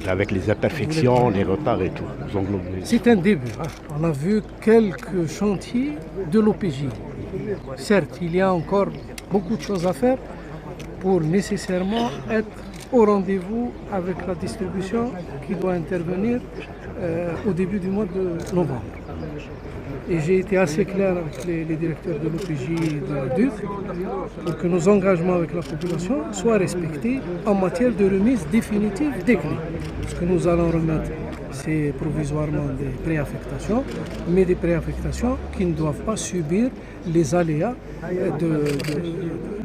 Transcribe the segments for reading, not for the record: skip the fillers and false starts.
avec les imperfections, les retards et tout. C'est un début. On a vu quelques chantiers de l'OPJ. Certes, il y a encore beaucoup de choses à faire pour nécessairement être au rendez-vous avec la distribution qui doit intervenir au début du mois de novembre. Et j'ai été assez clair avec les directeurs de l'OPJ et de la DUC pour que nos engagements avec la population soient respectés en matière de remise définitive des clés. Ce que nous allons remettre, c'est provisoirement des préaffectations, mais des préaffectations qui ne doivent pas subir les aléas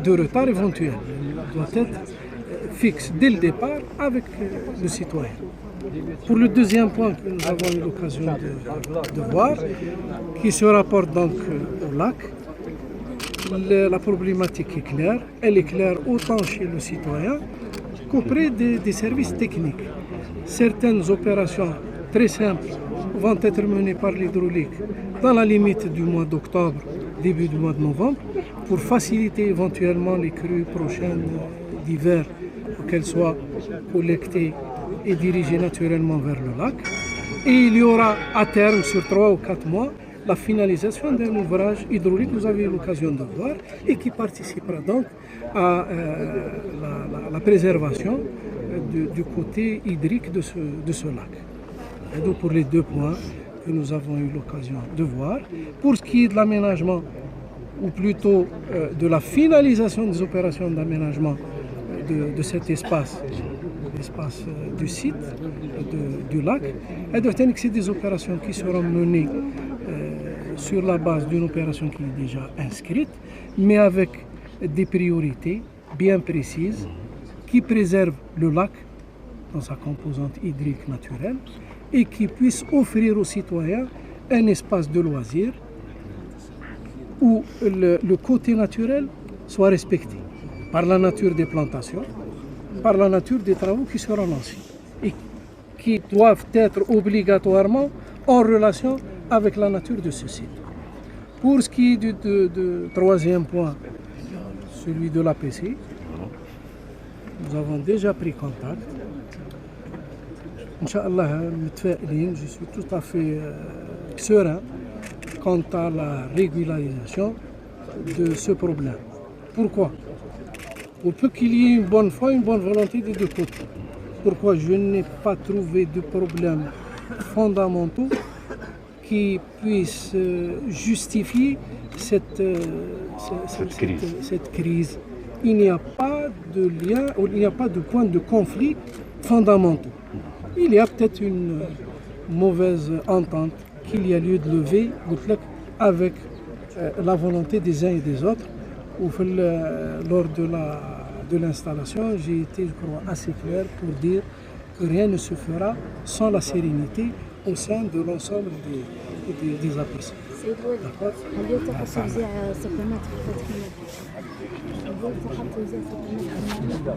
de retard éventuels. Ils doivent être fixes dès le départ avec le citoyen. Pour le deuxième point que nous avons eu l'occasion de voir, qui se rapporte donc au lac, la problématique est claire. Elle est claire autant chez le citoyen qu'auprès des services techniques. Certaines opérations très simples vont être menées par l'hydraulique dans la limite du mois d'octobre, début du mois de novembre, pour faciliter éventuellement les crues prochaines d'hiver, pour qu'elles soient collectées et dirigées naturellement vers le lac. Et il y aura à terme, sur 3 ou 4 mois, la finalisation d'un ouvrage hydraulique que vous avez eu l'occasion de voir et qui participera donc à la préservation du côté hydrique de ce lac. Et donc pour les deux points que nous avons eu l'occasion de voir, pour ce qui est de l'aménagement, ou plutôt de la finalisation des opérations d'aménagement de cet espace, l'espace du site, du lac, c'est des opérations qui seront menées sur la base d'une opération qui est déjà inscrite, mais avec des priorités bien précises qui préservent le lac dans sa composante hydrique naturelle et qui puissent offrir aux citoyens un espace de loisirs où le côté naturel soit respecté par la nature des plantations, par la nature des travaux qui seront lancés et qui doivent être obligatoirement en relation avec la nature de ce site. Pour ce qui est du troisième point, celui de l'APC, nous avons déjà pris contact. Inch'Allah, je suis tout à fait serein quant à la régularisation de ce problème. Pourquoi? Pour peu qu'il y ait une bonne foi, une bonne volonté des deux côtés. Pourquoi je n'ai pas trouvé de problèmes fondamentaux qui puissent justifier cette crise. Il n'y a pas de lien, il n'y a pas de point de conflit fondamentaux. Il y a peut-être une mauvaise entente qu'il y a lieu de lever avec la volonté des uns et des autres. Lors de l'installation, j'ai été, je crois, assez clair pour dire que rien ne se fera sans la sérénité au sein de l'ensemble des APC. هل يلتقط توزيع سكنات في فتح المدينة؟